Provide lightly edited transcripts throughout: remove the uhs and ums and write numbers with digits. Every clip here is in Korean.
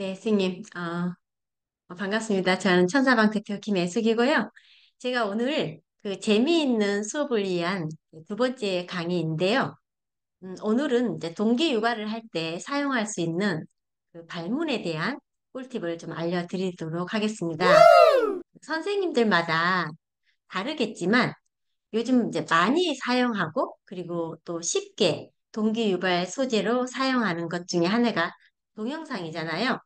네, 스님, 반갑습니다. 저는 천사방 대표 김애숙이고요. 제가 오늘 그 재미있는 수업을 위한 두 번째 강의인데요. 오늘은 이제 동기 유발을 할 때 사용할 수 있는 그 발문에 대한 꿀팁을 좀 알려드리도록 하겠습니다. 선생님들마다 다르겠지만 요즘 이제 많이 사용하고 그리고 또 쉽게 동기 유발 소재로 사용하는 것 중에 하나가 동영상이잖아요.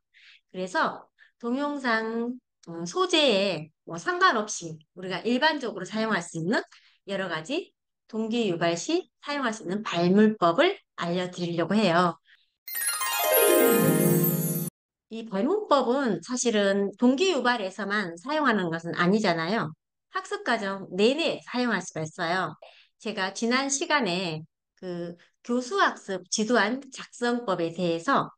그래서 동영상 소재에 뭐 상관없이 우리가 일반적으로 사용할 수 있는 여러 가지 동기 유발 시 사용할 수 있는 발문법을 알려드리려고 해요. 이 발문법은 사실은 동기 유발에서만 사용하는 것은 아니잖아요. 학습 과정 내내 사용할 수가 있어요. 제가 지난 시간에 그 교수학습 지도안 작성법에 대해서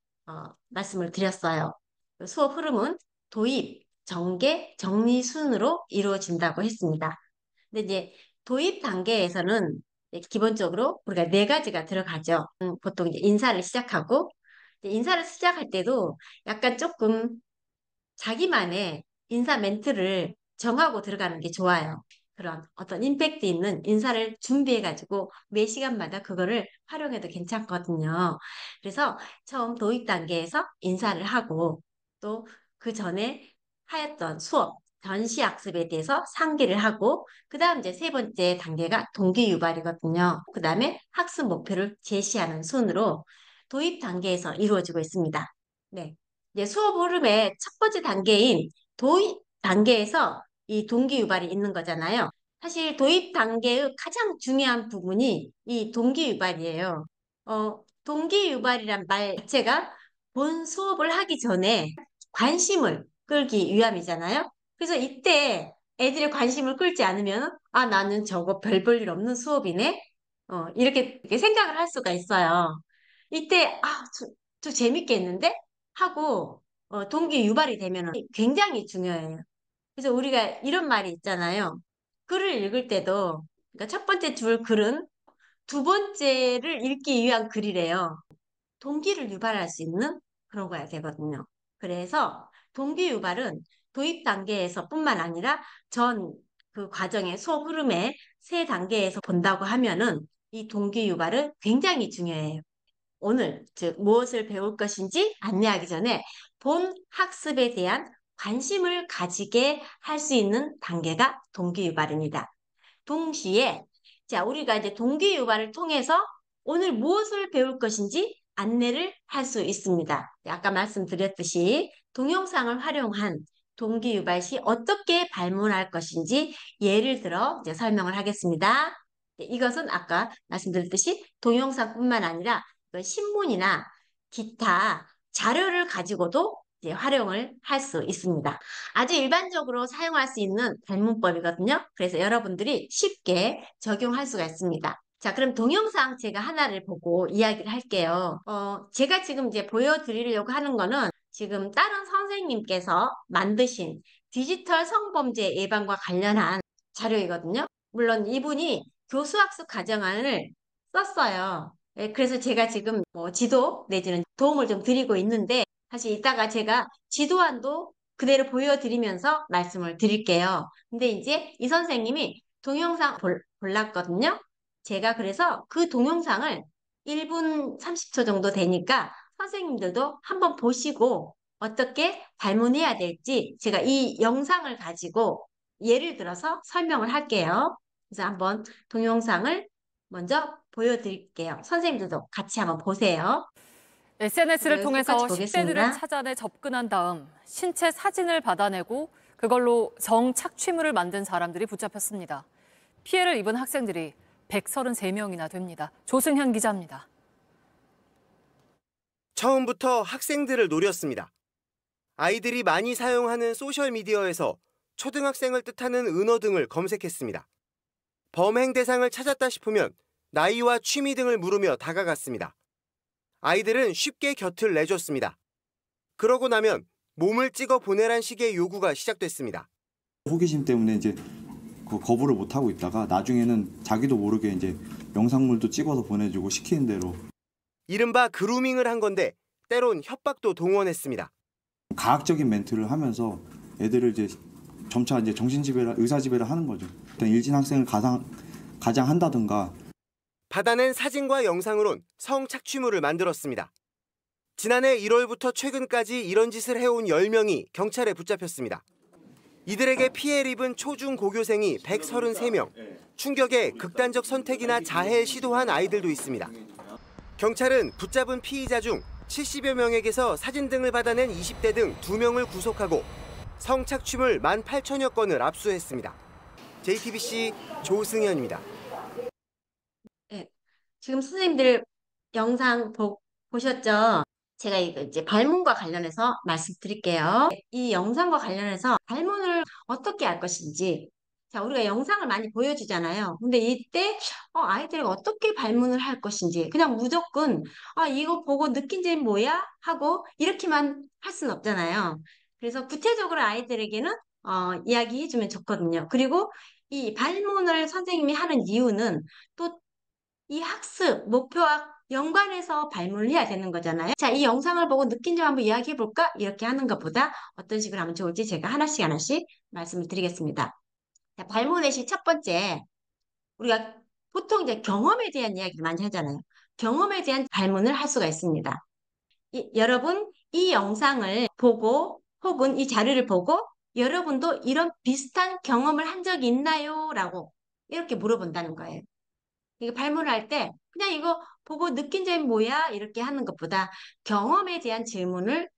말씀을 드렸어요. 그 수업 흐름은 도입, 전개, 정리 순으로 이루어진다고 했습니다. 근데 이제 도입 단계에서는 이제 기본적으로 우리가 네 가지가 들어가죠. 보통 이제 인사를 시작하고 이제 인사를 시작할 때도 약간 조금 자기만의 인사 멘트를 정하고 들어가는 게 좋아요. 그런 어떤 임팩트 있는 인사를 준비해가지고 매 시간마다 그거를 활용해도 괜찮거든요. 그래서 처음 도입 단계에서 인사를 하고 또 그 전에 하였던 수업, 전시학습에 대해서 상기를 하고 그 다음 이제 세 번째 단계가 동기 유발이거든요. 그 다음에 학습 목표를 제시하는 순으로 도입 단계에서 이루어지고 있습니다. 네. 이제 수업 흐름의 첫 번째 단계인 도입 단계에서 이 동기 유발이 있는 거잖아요. 사실 도입 단계의 가장 중요한 부분이 이 동기 유발이에요. 동기 유발이란 말 자체가 본 수업을 하기 전에 관심을 끌기 위함이잖아요. 그래서 이때 애들의 관심을 끌지 않으면 아, 나는 저거 별 볼 일 없는 수업이네. 이렇게 생각을 할 수가 있어요. 이때 저 재밌겠는데? 하고 동기 유발이 되면 굉장히 중요해요. 그래서 우리가 이런 말이 있잖아요. 글을 읽을 때도 그러니까 첫 번째 줄 글은 두 번째를 읽기 위한 글이래요. 동기를 유발할 수 있는 그런 거야 되거든요. 그래서 동기 유발은 도입 단계에서뿐만 아니라 전 그 과정의 수업 흐름의 세 단계에서 본다고 하면은 이 동기 유발은 굉장히 중요해요. 오늘 즉 무엇을 배울 것인지 안내하기 전에 본 학습에 대한 관심을 가지게 할 수 있는 단계가 동기유발입니다. 동시에 자 우리가 이제 동기유발을 통해서 오늘 무엇을 배울 것인지 안내를 할 수 있습니다. 아까 말씀드렸듯이 동영상을 활용한 동기유발 시 어떻게 발문할 것인지 예를 들어 이제 설명을 하겠습니다. 이것은 아까 말씀드렸듯이 동영상뿐만 아니라 그 신문이나 기타 자료를 가지고도 이제 활용을 할 수 있습니다. 아주 일반적으로 사용할 수 있는 발문법이거든요. 그래서 여러분들이 쉽게 적용할 수가 있습니다. 자, 그럼 동영상 제가 하나를 보고 이야기를 할게요. 제가 지금 이제 보여드리려고 하는 거는 지금 다른 선생님께서 만드신 디지털 성범죄 예방과 관련한 자료이거든요. 물론 이분이 교수학습 과정안을 썼어요. 예, 그래서 제가 지금 뭐 지도 내지는 도움을 좀 드리고 있는데 사실 이따가 제가 지도안도 그대로 보여드리면서 말씀을 드릴게요. 근데 이제 이 선생님이 동영상 골랐거든요. 제가 그래서 그 동영상을 1분 30초 정도 되니까 선생님들도 한번 보시고 어떻게 발문해야 될지 제가 이 영상을 가지고 예를 들어서 설명을 할게요. 그래서 한번 동영상을 먼저 보여드릴게요. 선생님들도 같이 한번 보세요. SNS를 네, 똑같이 통해서 10대들을 보겠습니다. 찾아내 접근한 다음 신체 사진을 받아내고 그걸로 성착취물을 만든 사람들이 붙잡혔습니다. 피해를 입은 학생들이 133명이나 됩니다. 조승현 기자입니다. 처음부터 학생들을 노렸습니다. 아이들이 많이 사용하는 소셜미디어에서 초등학생을 뜻하는 은어 등을 검색했습니다. 범행 대상을 찾았다 싶으면 나이와 취미 등을 물으며 다가갔습니다. 아이들은 쉽게 곁을 내줬습니다. 그러고 나면 몸을 찍어 보내란 식의 요구가 시작됐습니다. 호기심 때문에 이제 그 거부를 못 하고 있다가 나중에는 자기도 모르게 이제 영상물도 찍어서 보내주고 시키는 대로. 이른바 그루밍을 한 건데 때론 협박도 동원했습니다. 가학적인 멘트를 하면서 애들을 이제 점차 이제 정신지배를 의사지배를 하는 거죠. 일단 일진 학생을 가장한다든가. 받아낸 사진과 영상으론 성착취물을 만들었습니다. 지난해 1월부터 최근까지 이런 짓을 해온 10명이 경찰에 붙잡혔습니다. 이들에게 피해를 입은 초중 고교생이 133명, 충격에 극단적 선택이나 자해를 시도한 아이들도 있습니다. 경찰은 붙잡은 피의자 중 70여 명에게서 사진 등을 받아낸 20대 등 2명을 구속하고 성착취물 18,000여 건을 압수했습니다. JTBC 조승현입니다. 네, 지금 선생님들 영상 보셨죠? 제가 이거 이제 발문과 관련해서 말씀드릴게요. 이 영상과 관련해서 발문을 어떻게 할 것인지. 자, 우리가 영상을 많이 보여주잖아요. 근데 이때 아이들이 어떻게 발문을 할 것인지 그냥 무조건 이거 보고 느낀 점이 뭐야? 하고 이렇게만 할 수는 없잖아요. 그래서 구체적으로 아이들에게는 이야기해주면 좋거든요. 그리고 이 발문을 선생님이 하는 이유는 또 이 학습 목표와 연관해서 발문을 해야 되는 거잖아요. 자, 이 영상을 보고 느낀 점 한번 이야기해 볼까? 이렇게 하는 것보다 어떤 식으로 하면 좋을지 제가 하나씩 말씀을 드리겠습니다. 자, 발문의 시 첫 번째, 우리가 보통 이제 경험에 대한 이야기를 많이 하잖아요. 경험에 대한 발문을 할 수가 있습니다. 여러분, 이 영상을 보고 혹은 이 자료를 보고 여러분도 이런 비슷한 경험을 한 적이 있나요? 라고 이렇게 물어본다는 거예요. 이거 발문할 때 그냥 이거 보고 느낀 점이 뭐야? 이렇게 하는 것보다 경험에 대한 질문을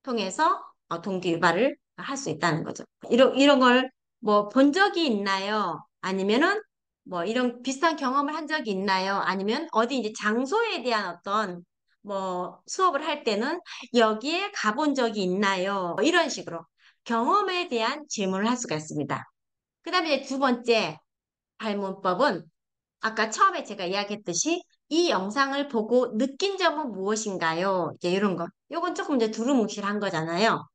통해서 동기 유발을 할 수 있다는 거죠. 이런 걸 뭐 본 적이 있나요? 아니면은 뭐 이런 비슷한 경험을 한 적이 있나요? 아니면 어디 이제 장소에 대한 어떤 뭐 수업을 할 때는 여기에 가본 적이 있나요? 뭐 이런 식으로 경험에 대한 질문을 할 수가 있습니다. 그 다음에 두 번째 발문법은 아까 처음에 제가 이야기했듯이 이 영상을 보고 느낀 점은 무엇인가요? 이제 이런 거. 요건 조금 이제 두루뭉실한 거잖아요.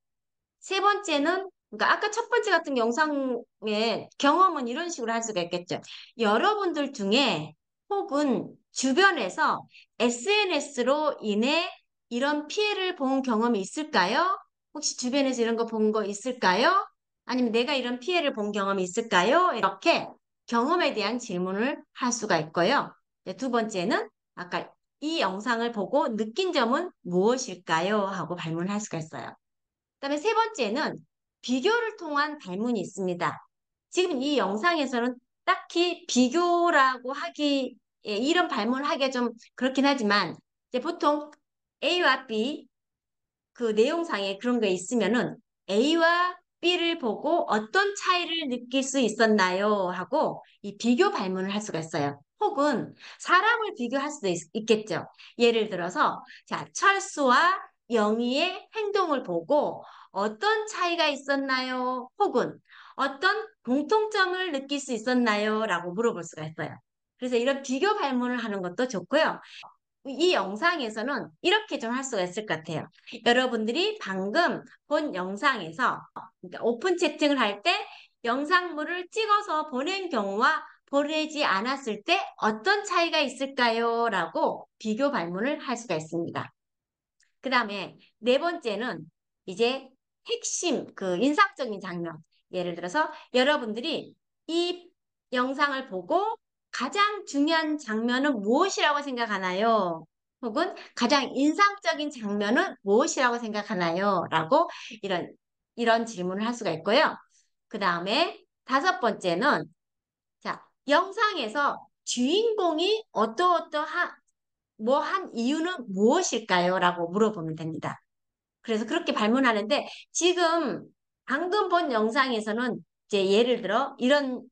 세 번째는, 그러니까 아까 첫 번째 같은 영상의 경험은 이런 식으로 할 수가 있겠죠. 여러분들 중에 혹은 주변에서 SNS로 인해 이런 피해를 본 경험이 있을까요? 혹시 주변에서 이런 거 본 거 있을까요? 아니면 내가 이런 피해를 본 경험이 있을까요? 이렇게 경험에 대한 질문을 할 수가 있고요. 두 번째는 아까 이 영상을 보고 느낀 점은 무엇일까요? 하고 발문할 수가 있어요. 그다음에 세 번째는 비교를 통한 발문이 있습니다. 지금 이 영상에서는 딱히 비교라고 하기, 이런 발문을 하기가 좀 그렇긴 하지만 이제 보통 A와 B 그 내용상에 그런 게 있으면은 A와 B를 보고 어떤 차이를 느낄 수 있었나요? 하고 이 비교 발문을 할 수가 있어요. 혹은 사람을 비교할 수도 있겠죠. 예를 들어서 자, 철수와 영희의 행동을 보고 어떤 차이가 있었나요? 혹은 어떤 공통점을 느낄 수 있었나요? 라고 물어볼 수가 있어요. 그래서 이런 비교 발문을 하는 것도 좋고요. 이 영상에서는 이렇게 좀 할 수가 있을 것 같아요. 여러분들이 방금 본 영상에서 그러니까 오픈 채팅을 할 때 영상물을 찍어서 보낸 경우와 보내지 않았을 때 어떤 차이가 있을까요? 라고 비교 발문을 할 수가 있습니다. 그 다음에 네 번째는 이제 핵심 그 인상적인 장면. 예를 들어서 여러분들이 이 영상을 보고 가장 중요한 장면은 무엇이라고 생각하나요? 혹은 가장 인상적인 장면은 무엇이라고 생각하나요? 라고 이런 질문을 할 수가 있고요. 그 다음에 다섯 번째는 자, 영상에서 주인공이 어떠어떠한 뭐 한 이유는 무엇일까요? 라고 물어보면 됩니다. 그래서 그렇게 발문하는데 지금 방금 본 영상에서는 이제 예를 들어 이런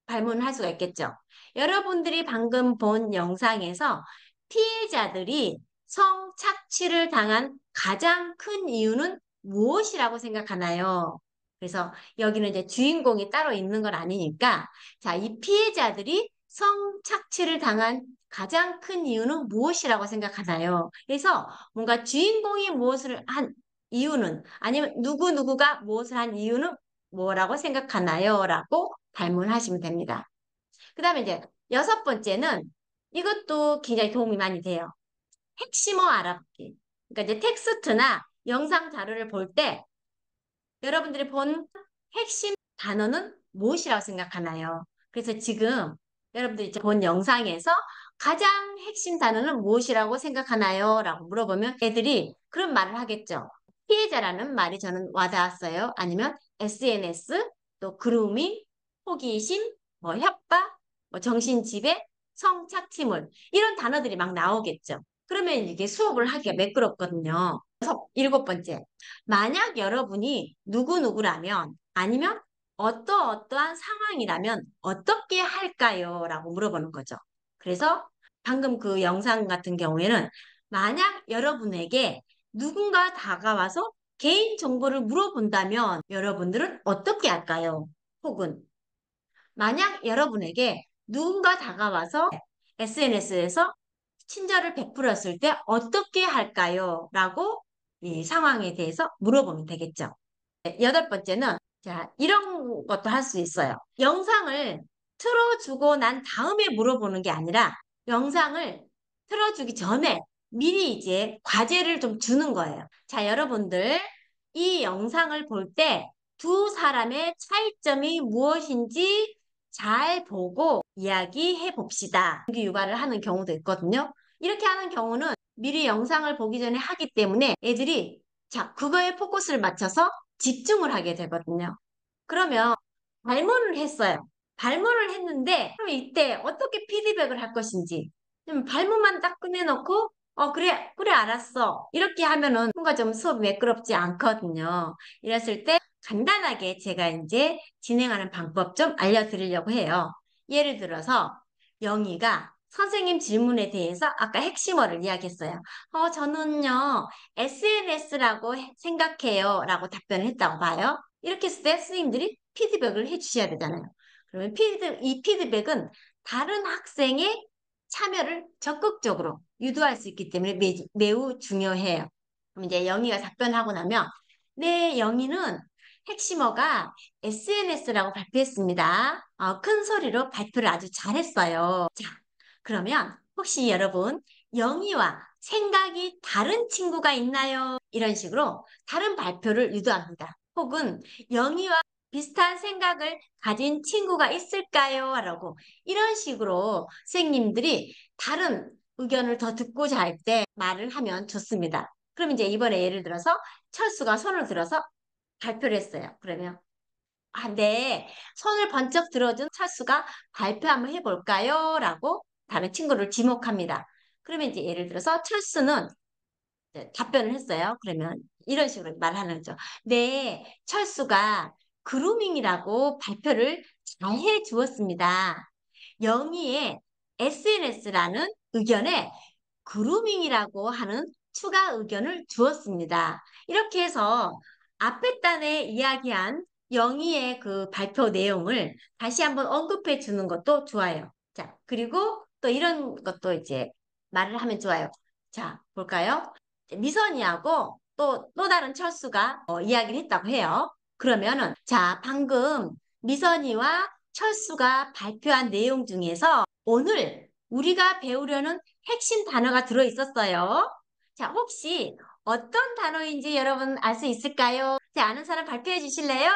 발문을 할 수가 있겠죠. 여러분들이 방금 본 영상에서 피해자들이 성착취를 당한 가장 큰 이유는 무엇이라고 생각하나요? 그래서 여기는 이제 주인공이 따로 있는 건 아니니까 자, 이 피해자들이 성착취를 당한 가장 큰 이유는 무엇이라고 생각하나요? 그래서 뭔가 주인공이 무엇을 한 이유는 아니면 누구누구가 무엇을 한 이유는 뭐라고 생각하나요? 라고 발문하시면 됩니다. 그 다음에 이제 여섯 번째는 이것도 굉장히 도움이 많이 돼요. 핵심어 알아보기. 그러니까 이제 텍스트나 영상 자료를 볼 때 여러분들이 본 핵심 단어는 무엇이라고 생각하나요? 그래서 지금 여러분들이 본 영상에서 가장 핵심 단어는 무엇이라고 생각하나요? 라고 물어보면 애들이 그런 말을 하겠죠. 피해자라는 말이 저는 와닿았어요. 아니면 SNS, 또 그루밍, 호기심, 뭐 협박, 뭐 정신지배, 성착취물 이런 단어들이 막 나오겠죠. 그러면 이게 수업을 하기가 매끄럽거든요. 일곱 번째, 만약 여러분이 누구누구라면 아니면 어떠어떠한 상황이라면 어떻게 할까요? 라고 물어보는 거죠. 그래서 방금 그 영상 같은 경우에는 만약 여러분에게 누군가 다가와서 개인 정보를 물어본다면 여러분들은 어떻게 할까요? 혹은 만약 여러분에게 누군가 다가와서 SNS에서 친절을 베풀었을 때 어떻게 할까요? 라고 이 상황에 대해서 물어보면 되겠죠. 네, 여덟 번째는 자, 이런 것도 할 수 있어요. 영상을 틀어주고 난 다음에 물어보는 게 아니라 영상을 틀어주기 전에 미리 이제 과제를 좀 주는 거예요. 자, 여러분들 이 영상을 볼 때 두 사람의 차이점이 무엇인지 잘 보고 이야기해 봅시다. 동기 유발을 하는 경우도 있거든요. 이렇게 하는 경우는 미리 영상을 보기 전에 하기 때문에 애들이 자, 그거에 포커스를 맞춰서 집중을 하게 되거든요. 그러면 발문을 했어요. 발문을 했는데 그럼 이때 어떻게 피드백을 할 것인지 발문만 딱 꺼내놓고 그래 그래 알았어 이렇게 하면은 뭔가 좀 수업이 매끄럽지 않거든요. 이랬을 때 간단하게 제가 이제 진행하는 방법 좀 알려드리려고 해요. 예를 들어서 영희가 선생님 질문에 대해서 아까 핵심어를 이야기했어요. 저는요 SNS라고 생각해요 라고 답변을 했다고 봐요. 이렇게 했을 때 선생님들이 피드백을 해주셔야 되잖아요. 그러면 이 피드백은 다른 학생의 참여를 적극적으로 유도할 수 있기 때문에 매우 중요해요. 그럼 이제 영희가 답변하고 나면 네, 영희는 핵심어가 SNS라고 발표했습니다. 큰 소리로 발표를 아주 잘했어요. 자, 그러면 혹시 여러분 영희와 생각이 다른 친구가 있나요? 이런 식으로 다른 발표를 유도합니다. 혹은 영희와 비슷한 생각을 가진 친구가 있을까요? 라고 이런 식으로 선생님들이 다른 의견을 더 듣고자 할 때 말을 하면 좋습니다. 그럼 이제 이번에 예를 들어서 철수가 손을 들어서 발표를 했어요. 그러면 네. 손을 번쩍 들어준 철수가 발표 한번 해볼까요? 라고 다른 친구를 지목합니다. 그러면 이제 예를 들어서 철수는 이제 답변을 했어요. 그러면 이런 식으로 말하는 거죠. 네, 철수가 그루밍이라고 발표를 잘 해주었습니다. 영희의 SNS라는 의견에 그루밍이라고 하는 추가 의견을 주었습니다. 이렇게 해서 앞에 단에 이야기한 영희의 그 발표 내용을 다시 한번 언급해 주는 것도 좋아요. 자, 그리고 또 이런 것도 이제 말을 하면 좋아요. 자, 볼까요? 미선이하고 또 다른 철수가 이야기를 했다고 해요. 그러면은, 자, 방금 미선이와 철수가 발표한 내용 중에서 오늘 우리가 배우려는 핵심 단어가 들어 있었어요. 자, 혹시 어떤 단어인지 여러분 알 수 있을까요? 자, 아는 사람 발표해 주실래요?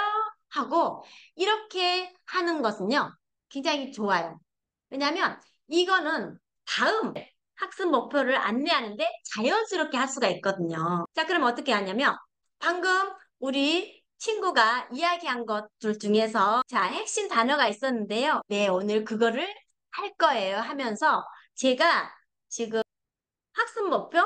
하고 이렇게 하는 것은요, 굉장히 좋아요. 왜냐하면 이거는 다음 학습 목표를 안내하는데 자연스럽게 할 수가 있거든요. 자, 그럼 어떻게 하냐면 방금 우리 친구가 이야기한 것들 중에서 자, 핵심 단어가 있었는데요. 네, 오늘 그거를 할 거예요 하면서 제가 지금 학습 목표?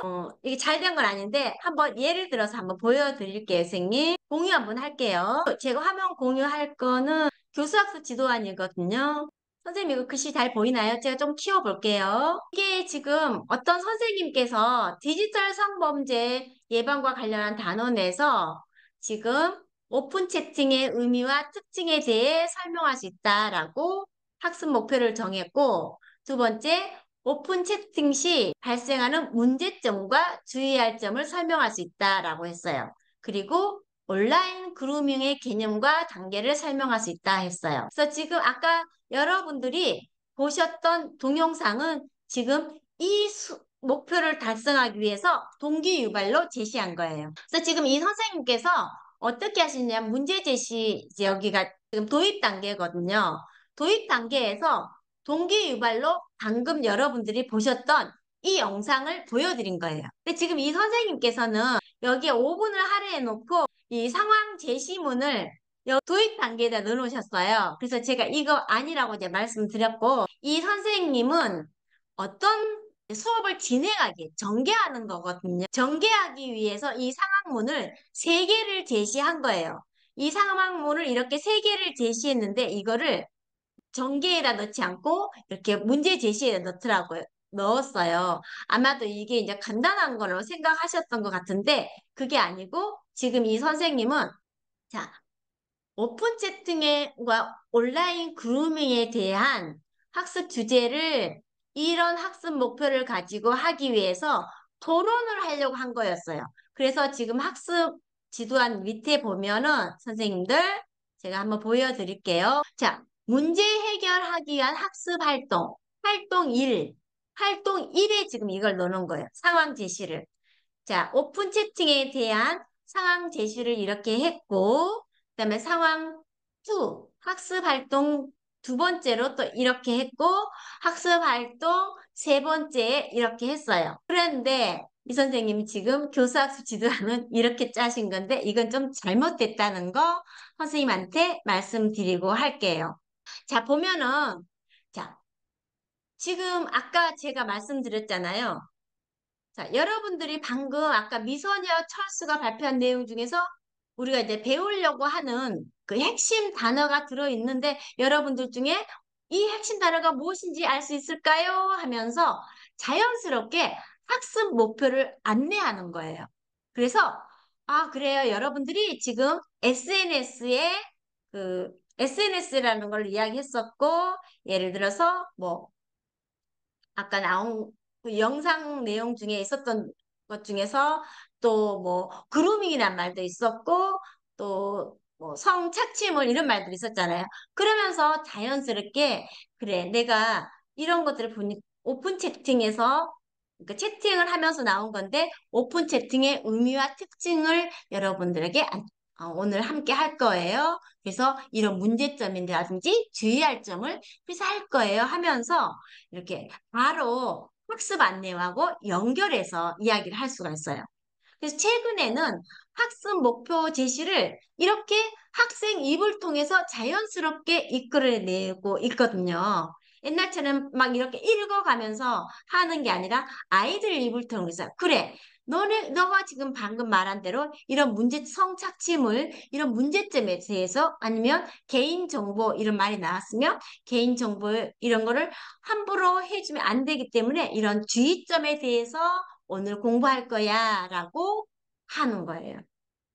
이게 잘 된 건 아닌데 한번 예를 들어서 한번 보여드릴게요, 선생님. 공유 한번 할게요. 제가 화면 공유할 거는 교수학습 지도안이거든요. 선생님 이거 글씨 잘 보이나요? 제가 좀 키워볼게요. 이게 지금 어떤 선생님께서 디지털 성범죄 예방과 관련한 단어 내서 지금 오픈 채팅의 의미와 특징에 대해 설명할 수 있다라고 학습 목표를 정했고 두 번째 오픈 채팅 시 발생하는 문제점과 주의할 점을 설명할 수 있다라고 했어요. 그리고 온라인 그루밍의 개념과 단계를 설명할 수 있다 했어요. 그래서 지금 아까 여러분들이 보셨던 동영상은 지금 목표를 달성하기 위해서 동기유발로 제시한 거예요. 그래서 지금 이 선생님께서 어떻게 하시냐면 문제 제시, 이제 여기가 지금 도입 단계거든요. 도입 단계에서 동기유발로 방금 여러분들이 보셨던 이 영상을 보여드린 거예요. 근데 지금 이 선생님께서는 여기에 5분을 할애해 놓고 이 상황 제시문을 도입 단계에다 넣어놓으셨어요. 그래서 제가 이거 아니라고 이제 말씀드렸고, 이 선생님은 어떤 수업을 진행하기, 전개하는 거거든요. 전개하기 위해서 이 상황문을 세개를 제시한 거예요. 이 상황문을 이렇게 세개를 제시했는데 이거를 전개에다 넣지 않고 이렇게 문제 제시에다 넣더라고요. 넣었어요. 아마도 이게 이제 간단한 걸로 생각하셨던 것 같은데 그게 아니고 지금 이 선생님은 자, 오픈 채팅과 온라인 그루밍에 대한 학습 주제를 이런 학습 목표를 가지고 하기 위해서 토론을 하려고 한 거였어요. 그래서 지금 학습 지도안 밑에 보면은 선생님들 제가 한번 보여드릴게요. 자, 문제 해결하기 위한 학습 활동, 활동 1, 활동 1에 지금 이걸 넣는 거예요. 상황 제시를. 자, 오픈 채팅에 대한 상황 제시를 이렇게 했고, 그다음에 상황 2, 학습 활동 두 번째로 또 이렇게 했고, 학습 활동 세 번째에 이렇게 했어요. 그런데 이 선생님이 지금 교수학습 지도안은 이렇게 짜신 건데, 이건 좀 잘못됐다는 거 선생님한테 말씀드리고 할게요. 자, 보면은, 자, 지금 아까 제가 말씀드렸잖아요. 자, 여러분들이 방금 아까 미소녀 철수가 발표한 내용 중에서 우리가 이제 배우려고 하는 그 핵심 단어가 들어있는데 여러분들 중에 이 핵심 단어가 무엇인지 알 수 있을까요? 하면서 자연스럽게 학습 목표를 안내하는 거예요. 그래서 아, 그래요. 여러분들이 지금 SNS라는 걸 이야기했었고 예를 들어서 뭐 아까 나온 그 영상 내용 중에 있었던 것 중에서 또 뭐 그루밍이란 말도 있었고 또 뭐 성착취물 이런 말들이 있었잖아요. 그러면서 자연스럽게 그래 내가 이런 것들을 보니 오픈 채팅에서 그러니까 채팅을 하면서 나온 건데 오픈 채팅의 의미와 특징을 여러분들에게 오늘 함께 할 거예요. 그래서 이런 문제점이라든지 주의할 점을 그래서 할 거예요 하면서 이렇게 바로 학습 안내하고 연결해서 이야기를 할 수가 있어요. 그래서 최근에는 학습 목표 제시를 이렇게 학생 입을 통해서 자연스럽게 이끌어내고 있거든요. 옛날처럼 막 이렇게 읽어가면서 하는 게 아니라 아이들 입을 통해서 그래 너가 지금 방금 말한 대로 이런 성착취물 이런 문제점에 대해서 아니면 개인정보 이런 말이 나왔으면 개인정보 이런 거를 함부로 해주면 안 되기 때문에 이런 주의점에 대해서 오늘 공부할 거야 라고 하는 거예요.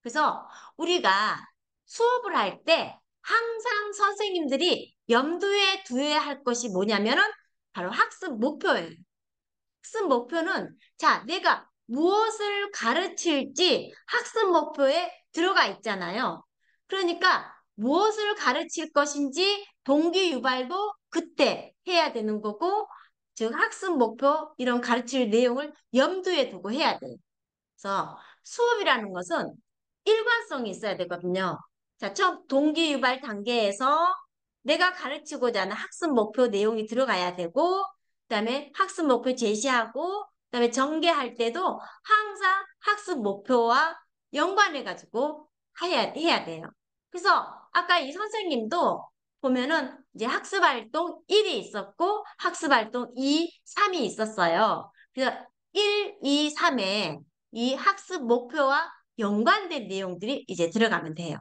그래서 우리가 수업을 할 때 항상 선생님들이 염두에 두어야 할 것이 뭐냐면은 바로 학습 목표예요. 학습 목표는 자, 내가 무엇을 가르칠지 학습 목표에 들어가 있잖아요. 그러니까 무엇을 가르칠 것인지 동기 유발도 그때 해야 되는 거고, 즉 학습 목표 이런 가르칠 내용을 염두에 두고 해야 돼요. 그래서 수업이라는 것은 일관성이 있어야 되거든요. 자, 처음 동기 유발 단계에서 내가 가르치고자 하는 학습 목표 내용이 들어가야 되고, 그다음에 학습 목표 제시하고, 그다음에 전개할 때도 항상 학습 목표와 연관해가지고 해야 돼요. 그래서 아까 이 선생님도 보면은 이제 학습 활동 1이 있었고, 학습 활동 2, 3이 있었어요. 그래서 1, 2, 3에 이 학습 목표와 연관된 내용들이 이제 들어가면 돼요.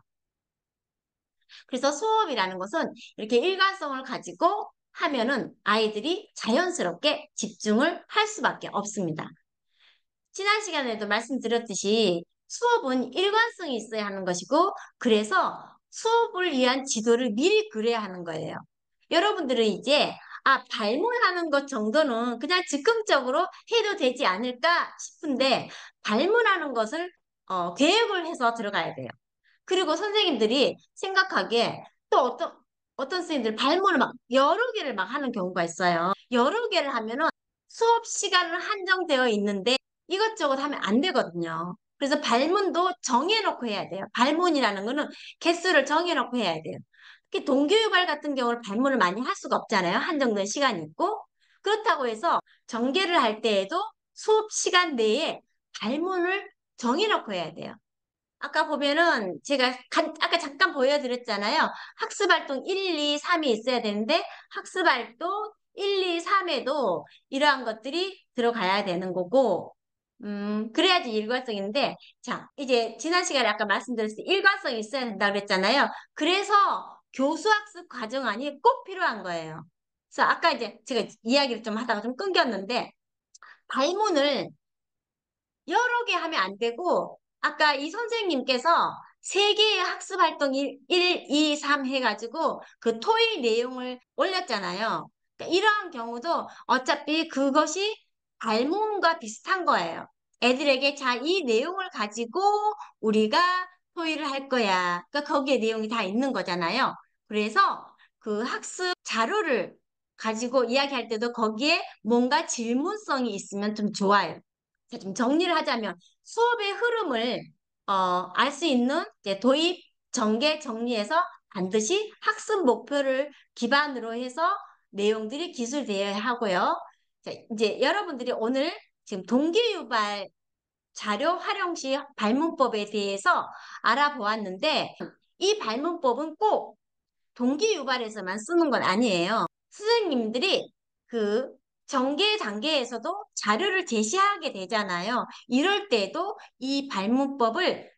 그래서 수업이라는 것은 이렇게 일관성을 가지고 하면은 아이들이 자연스럽게 집중을 할 수밖에 없습니다. 지난 시간에도 말씀드렸듯이 수업은 일관성이 있어야 하는 것이고 그래서 수업을 위한 지도를 미리 그려야 하는 거예요. 여러분들은 이제 발문하는 것 정도는 그냥 즉흥적으로 해도 되지 않을까 싶은데 발문하는 것을 계획을 해서 들어가야 돼요. 그리고 선생님들이 생각하기에 또 어떤 선생님들 발문을 막 여러 개를 막 하는 경우가 있어요. 여러 개를 하면은 수업 시간은 한정되어 있는데 이것저것 하면 안 되거든요. 그래서 발문도 정해놓고 해야 돼요. 발문이라는 거는 개수를 정해놓고 해야 돼요. 특히 동교육발 같은 경우는 발문을 많이 할 수가 없잖아요. 한정된 시간이 있고. 그렇다고 해서 전개를 할 때에도 수업 시간 내에 발문을 정해놓고 해야 돼요. 아까 보면은 제가 아까 잠깐 보여드렸잖아요. 학습활동 1, 2, 3이 있어야 되는데 학습활동 1, 2, 3에도 이러한 것들이 들어가야 되는 거고 그래야지 일관성인데 자 이제 지난 시간에 아까 말씀드렸을 때 일관성이 있어야 된다고 그랬잖아요. 그래서 교수학습 과정안이 꼭 필요한 거예요. 그래서 아까 이제 제가 이야기를 좀 하다가 좀 끊겼는데 발문을 여러 개 하면 안 되고, 아까 이 선생님께서 세 개의 학습 활동 1, 2, 3 해가지고 그 토의 내용을 올렸잖아요. 그러니까 이러한 경우도 어차피 그것이 발문과 비슷한 거예요. 애들에게 자, 이 내용을 가지고 우리가 토의를 할 거야. 그러니까 거기에 내용이 다 있는 거잖아요. 그래서 그 학습 자료를 가지고 이야기할 때도 거기에 뭔가 질문성이 있으면 좀 좋아요. 자, 좀 정리를 하자면 수업의 흐름을 알 수 있는 이제 도입, 전개, 정리해서 반드시 학습 목표를 기반으로 해서 내용들이 기술되어야 하고요. 자, 이제 여러분들이 오늘 지금 동기유발 자료 활용 시 발문법에 대해서 알아보았는데 이 발문법은 꼭 동기유발에서만 쓰는 건 아니에요. 선생님들이 그 전개 단계에서도 자료를 제시하게 되잖아요. 이럴 때도 이 발문법을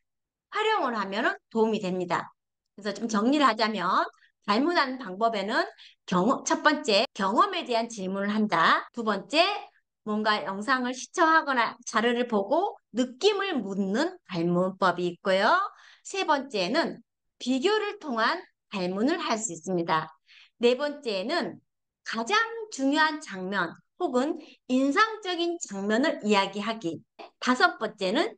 활용을 하면 도움이 됩니다. 그래서 좀 정리를 하자면 발문하는 방법에는 첫 번째, 경험에 대한 질문을 한다. 두 번째, 뭔가 영상을 시청하거나 자료를 보고 느낌을 묻는 발문법이 있고요. 세 번째는 비교를 통한 발문을 할 수 있습니다. 네 번째는 가장 중요한 장면 혹은 인상적인 장면을 이야기하기. 다섯 번째는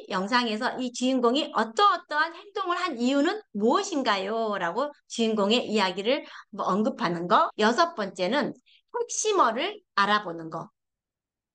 영상에서 이 주인공이 어떠어떠한 행동을 한 이유는 무엇인가요? 라고 주인공의 이야기를 언급하는 거. 여섯 번째는 핵심어를 알아보는 거.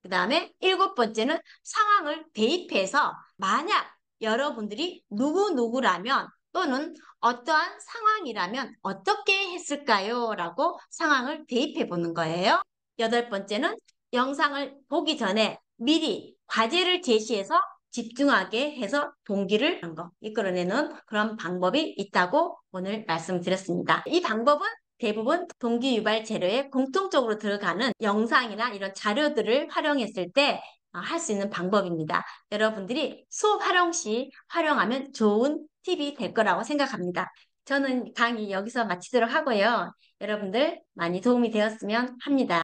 그 다음에 일곱 번째는 상황을 대입해서 만약 여러분들이 누구누구라면 또는 어떠한 상황이라면 어떻게 했을까요? 라고 상황을 대입해 보는 거예요. 여덟 번째는 영상을 보기 전에 미리 과제를 제시해서 집중하게 해서 동기를 이끌어내는 그런 방법이 있다고 오늘 말씀드렸습니다. 이 방법은 대부분 동기유발 재료에 공통적으로 들어가는 영상이나 이런 자료들을 활용했을 때 할 수 있는 방법입니다. 여러분들이 수업 활용 시 활용하면 좋은 팁이 될 거라고 생각합니다. 저는 강의 여기서 마치도록 하고요. 여러분들 많이 도움이 되었으면 합니다.